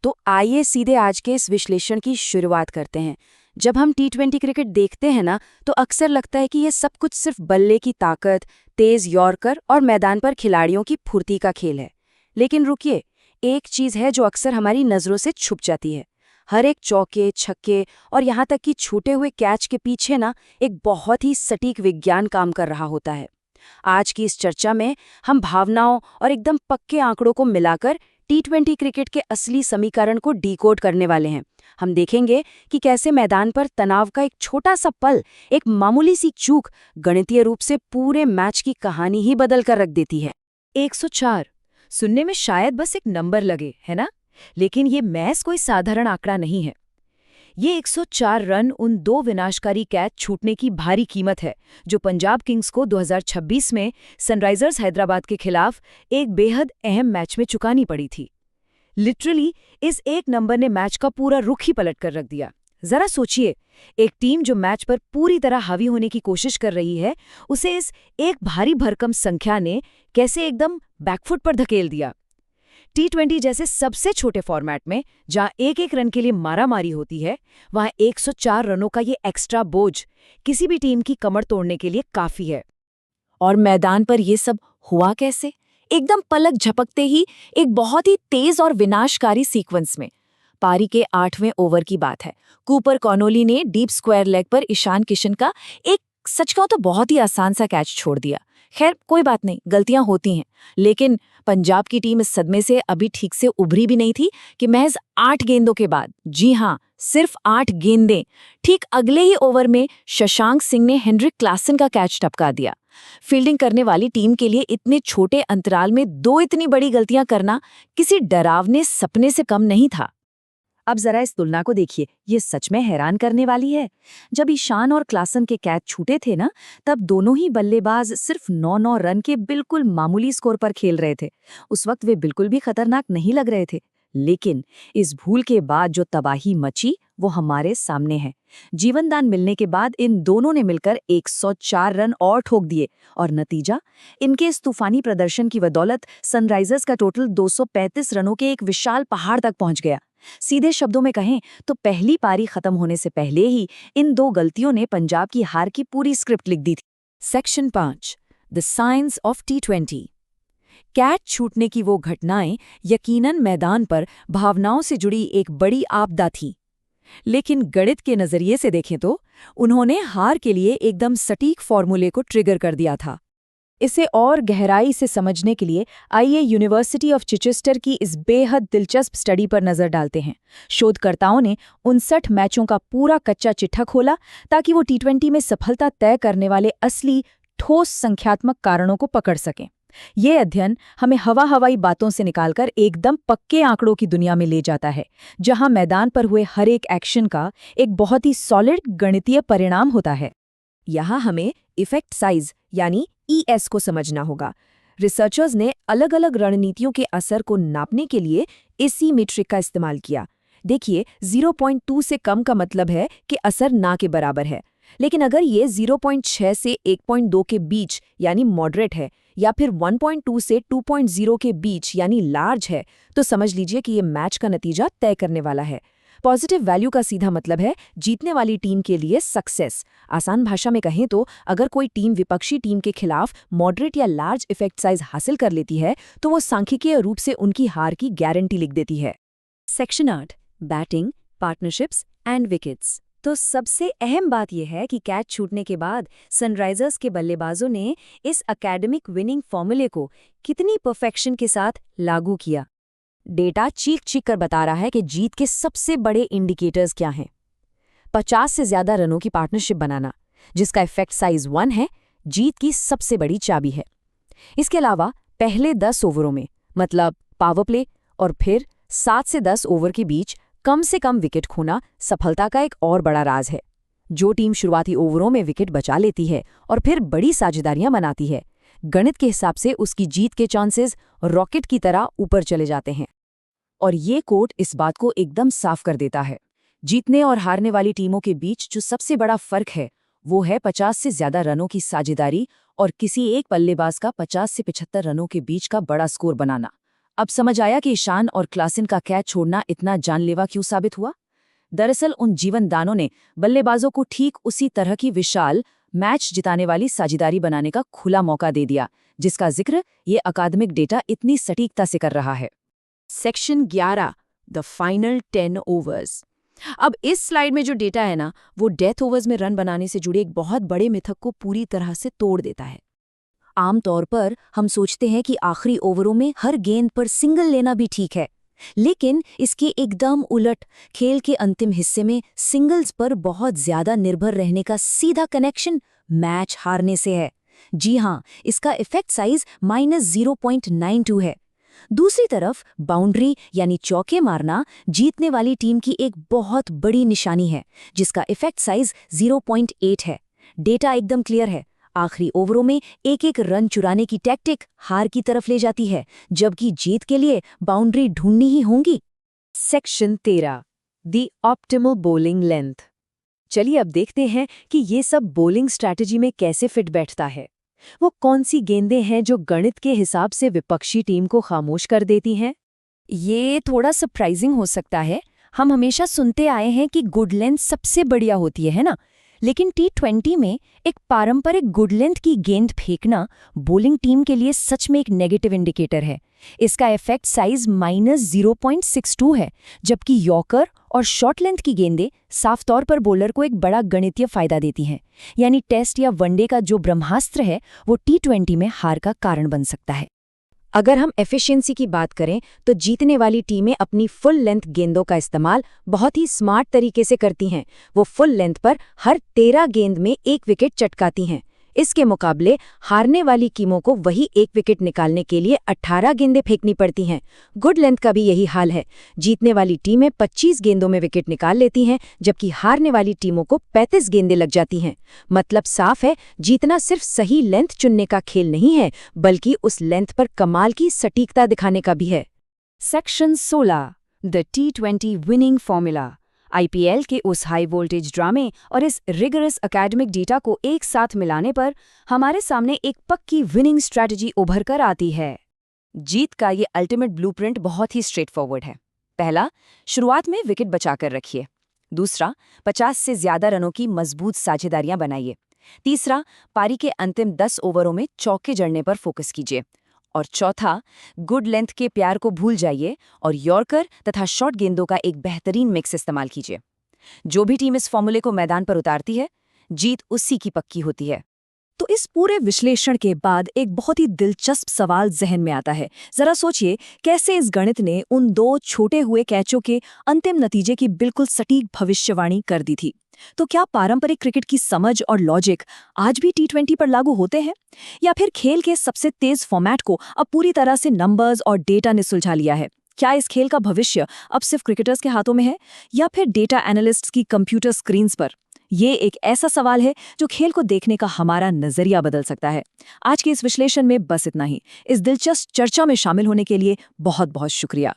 तो आइए सीधे आज के इस विश्लेषण की शुरुआत करते हैं। जब हम टी20 क्रिकेट देखते हैं ना, तो अक्सर लगता है कि ये सब कुछ सिर्फ बल्ले की ताकत, तेज यॉर्कर और मैदान पर खिलाड़ियों की फुर्ती का खेल है। लेकिन रुकिए, एक चीज़ है जो अक्सर हमारी नज़रों से छुप जाती है। हर एक चौके, छक्के और यहाँ तक कि छूटे हुए कैच के पीछे ना एक बहुत ही सटीक विज्ञान काम कर रहा होता है। आज की इस चर्चा में हम भावनाओं और एकदम पक्के आंकड़ों को मिलाकर टी20 क्रिकेट के असली समीकरण को डिकोड करने वाले हैं। हम देखेंगे कि कैसे मैदान पर तनाव का एक छोटा सा पल, एक मामूली सी चूक गणितीय रूप से पूरे मैच की कहानी ही बदल कर रख देती है। 104 सुनने में शायद बस एक नंबर लगे, है ना? लेकिन ये महज कोई साधारण आंकड़ा नहीं है। ये 104 रन उन दो विनाशकारी कैच छूटने की भारी कीमत है जो पंजाब किंग्स को 2026 में सनराइजर्स हैदराबाद के खिलाफ एक बेहद अहम मैच में चुकानी पड़ी थी। लिटरली इस एक नंबर ने मैच का पूरा रुख ही पलट कर रख दिया। जरा सोचिए, एक टीम जो मैच पर पूरी तरह हावी होने की कोशिश कर रही है, उसे इस एक भारी भरकम संख्या ने कैसे एकदम बैकफुट पर धकेल दिया। टी20 जैसे सबसे छोटे फॉर्मेट में जहां एक एक रन के लिए मारामारी होती है, वहां 104 रनों का ये एक्स्ट्रा बोझ किसी भी टीम की कमर तोड़ने के लिए काफी है। और मैदान पर ये सब हुआ कैसे? एकदम पलक झपकते ही, एक बहुत ही तेज और विनाशकारी सीक्वेंस में। पारी के 8वें ओवर की बात है। कूपर कॉनोली ने डीप स्क्वायर लेग पर ईशान किशन का एक, सच कहूं तो बहुत ही आसान सा कैच छोड़ दिया। खैर कोई बात नहीं, गलतियां होती हैं। लेकिन पंजाब की टीम इस सदमे से अभी ठीक से उभरी भी नहीं थी कि महज 8 गेंदों के बाद, जी हां, सिर्फ 8 गेंदें, ठीक अगले ही ओवर में शशांक सिंह ने हेनरिक क्लासन का कैच टपका दिया। फील्डिंग करने वाली टीम के लिए इतने छोटे अंतराल में दो इतनी बड़ी गलतियां करना किसी डरावने सपने से कम नहीं था। अब जरा इस तुलना को देखिए, ये सच में हैरान करने वाली है। जब ईशान और क्लासन के कैच छूटे थे ना, तब दोनों ही बल्लेबाज सिर्फ 9-9 रन के बिल्कुल मामूली स्कोर पर खेल रहे थे। उस वक्त वे बिल्कुल भी खतरनाक नहीं लग रहे थे। लेकिन इस भूल के बाद जो तबाही मची, वो हमारे सामने है। जीवनदान मिलने के बाद इन दोनों ने मिलकर 104 रन और ठोक दिए, और नतीजा, इनके इस तूफानी प्रदर्शन की बदौलत सनराइजर्स का टोटल 235 रनों के एक विशाल पहाड़ तक पहुंच गया। सीधे शब्दों में कहें तो पहली पारी खत्म होने से पहले ही इन दो गलतियों ने पंजाब की हार की पूरी स्क्रिप्ट लिख दी थी। Section 5, the science of T20. Catch छूटने की वो घटनाएं यकीनन मैदान पर भावनाओं से जुड़ी एक बड़ी आपदा थी। लेकिन गणित के नजरिए से देखें तो उन्होंने हार के लिए एकदम सटीक फॉर्मूले को ट्रिगर कर दिया था। इसे और गहराई से समझने के लिए आइए यूनिवर्सिटी ऑफ चिचेस्टर की इस बेहद दिलचस्प स्टडी पर नजर डालते हैं। शोधकर्ताओं ने 59 मैचों का पूरा कच्चा चिट्ठा खोला ताकि वो टी20 में सफलता तय करने वाले असली ठोस संख्यात्मक कारणों को पकड़ सकें। ये अध्ययन हमें हवाई बातों से निकालकर एकदम पक्के आंकड़ों की दुनिया में ले जाता है, जहां मैदान पर हुए हर एक एक्शन का एक बहुत ही सॉलिड गणितीय परिणाम होता है। यहाँ हमें इफेक्ट साइज यानी ES को समझना होगा। रिसर्चर्स ने अलग अलग रणनीतियों के असर को नापने के लिए इसी मीट्रिक का इस्तेमाल किया। देखिए, 0.2 से कम का मतलब है कि असर ना के बराबर है। लेकिन अगर ये 0.6 से 1.2 के बीच यानी मॉडरेट है, या फिर 1.2 से 2.0 के बीच यानी लार्ज है, तो समझ लीजिए कि ये मैच का नतीजा तय करने वाला है। पॉजिटिव वैल्यू का सीधा मतलब है जीतने वाली टीम के लिए सक्सेस। आसान भाषा में कहें तो अगर कोई टीम विपक्षी टीम के खिलाफ मॉडरेट या लार्ज इफेक्ट साइज हासिल कर लेती है, तो वो सांख्यिकीय रूप से उनकी हार की गारंटी लिख देती है। Section 8, batting, partnerships and wickets. तो सबसे अहम बात यह है कि कैच छूटने के बाद सनराइजर्स के बल्लेबाजों ने इस एकेडमिक विनिंग फॉर्मूले को कितनी परफेक्शन के साथ लागू किया। डेटा चीख कर बता रहा है कि जीत के सबसे बड़े इंडिकेटर्स क्या हैं। 50 से ज्यादा रनों की पार्टनरशिप बनाना, जिसका इफेक्ट साइज 1 है, जीत की सबसे बड़ी चाबी है। इसके अलावा पहले 10 ओवरों में, मतलब पावर प्ले, और फिर 7 से 10 ओवर के बीच कम से कम विकेट खोना सफलता का एक और बड़ा राज है। जो टीम शुरुआती ओवरों में विकेट बचा लेती है और फिर बड़ी साझेदारियां बनाती है, गणित के हिसाब से उसकी जीत के चांसेस रॉकेट की तरह ऊपर चले जाते हैं। और ये कोट इस बात को एकदम साफ कर देता है। जीतने और हारने वाली टीमों के बीच जो सबसे बड़ा फर्क है, वो है 50 से ज्यादा रनों की साझेदारी और किसी एक बल्लेबाज का 50 से 75 रनों के बीच का बड़ा स्कोर बनाना। अब समझ आया कि ईशान और क्लासिन का कैच छोड़ना इतना जानलेवा क्यों साबित हुआ। दरअसल उन जीवनदानों ने बल्लेबाजों को ठीक उसी तरह की विशाल मैच जिताने वाली साझेदारी बनाने का खुला मौका दे दिया, जिसका जिक्र ये अकादमिक डेटा इतनी सटीकता से कर रहा है। Section 11, the final 10 overs. अब इस स्लाइड में जो डेटा है ना, वो डेथ ओवर्स में रन बनाने से जुड़े एक बहुत बड़े मिथक को पूरी तरह से तोड़ देता है। आमतौर पर हम सोचते हैं कि आखिरी ओवरों में हर गेंद पर सिंगल लेना भी ठीक है, लेकिन इसके एकदम उलट खेल के अंतिम हिस्से में सिंगल्स पर बहुत ज्यादा निर्भर रहने का सीधा कनेक्शन मैच हारने से है। जी हाँ, इसका इफेक्ट साइज -0.92 है। दूसरी तरफ बाउंड्री यानी चौके मारना जीतने वाली टीम की एक बहुत बड़ी निशानी है, जिसका इफेक्ट साइज 0.8 है। डेटा एकदम क्लियर है। आखिरी ओवरों में एक एक रन चुराने की टैक्टिक हार की तरफ ले जाती है, जबकि जीत के लिए बाउंड्री ढूंढनी ही होगी। Section 13, the optimal bowling length. चलिए अब देखते हैं कि ये सब बॉलिंग स्ट्रैटेजी में कैसे फिट बैठता है। वो कौन सी गेंदें हैं जो गणित के हिसाब से विपक्षी टीम को खामोश कर देती हैं? ये थोड़ा सरप्राइजिंग हो सकता है। हम हमेशा सुनते आए हैं कि गुड लेंथ सबसे बढ़िया होती है ना? लेकिन T20 में एक पारंपरिक गुड लेंथ की गेंद फेंकना बॉलिंग टीम के लिए सच में एक नेगेटिव इंडिकेटर है। इसका इफेक्ट साइज -0.62 है, जबकि यॉर्कर और शॉर्ट लेंथ की गेंदें साफ तौर पर बॉलर को एक बड़ा गणितीय फायदा देती हैं। यानी टेस्ट या वनडे का जो ब्रह्मास्त्र है वो T20 में हार का कारण बन सकता है। अगर हम एफिशिएंसी की बात करें तो जीतने वाली टीमें अपनी फुल लेंथ गेंदों का इस्तेमाल बहुत ही स्मार्ट तरीके से करती हैं। वो फुल लेंथ पर हर 13 गेंद में एक विकेट चटकाती हैं। इसके मुकाबले हारने वाली टीमों को वही एक विकेट निकालने के लिए 18 गेंदें फेंकनी पड़ती हैं। गुड लेंथ का भी यही हाल है। जीतने वाली टीमें 25 गेंदों में विकेट निकाल लेती हैं, जबकि हारने वाली टीमों को 35 गेंदें लग जाती हैं। मतलब साफ है, जीतना सिर्फ सही लेंथ चुनने का खेल नहीं है, बल्कि उस लेंथ पर कमाल की सटीकता दिखाने का भी है। Section 16, the T20 winning formula. IPL के उस हाई वोल्टेज ड्रामे और इस रिगरस एकेडमिक डेटा को एक साथ मिलाने पर हमारे सामने एक पक्की विनिंग स्ट्रैटेजी उभर कर आती है। जीत का ये अल्टीमेट ब्लूप्रिंट बहुत ही स्ट्रेट फॉरवर्ड है। पहला, शुरुआत में विकेट बचाकर रखिए। दूसरा, 50 से ज्यादा रनों की मजबूत साझेदारियां बनाइए। तीसरा, पारी के अंतिम 10 ओवरों में चौके जड़ने पर फोकस कीजिए। और चौथा, गुड लेंथ के प्यार को भूल जाइए और यॉर्कर तथा शॉर्ट गेंदों का एक बेहतरीन मिक्स इस्तेमाल कीजिए। जो भी टीम इस फॉर्मूले को मैदान पर उतारती है, जीत उसी की पक्की होती है। तो इस पूरे विश्लेषण के बाद एक बहुत ही दिलचस्प सवाल जहन में आता है। जरा सोचिए, कैसे इस गणित ने उन 2 छोटे हुए कैचों के अंतिम नतीजे की बिल्कुल सटीक भविष्यवाणी कर दी थी। तो क्या पारंपरिक क्रिकेट की समझ और लॉजिक आज भी T20 पर लागू होते हैं, या फिर खेल के सबसे तेज फॉर्मेट को अब पूरी तरह से नंबर्स और डेटा ने सुलझा लिया है? क्या इस खेल का भविष्य अब सिर्फ क्रिकेटर्स के हाथों में है, या फिर डेटा एनालिस्ट्स की कंप्यूटर स्क्रीन्स पर? ये एक ऐसा सवाल है जो खेल को देखने का हमारा नजरिया बदल सकता है। आज के इस विश्लेषण में बस इतना ही। इस दिलचस्प चर्चा में शामिल होने के लिए बहुत बहुत शुक्रिया।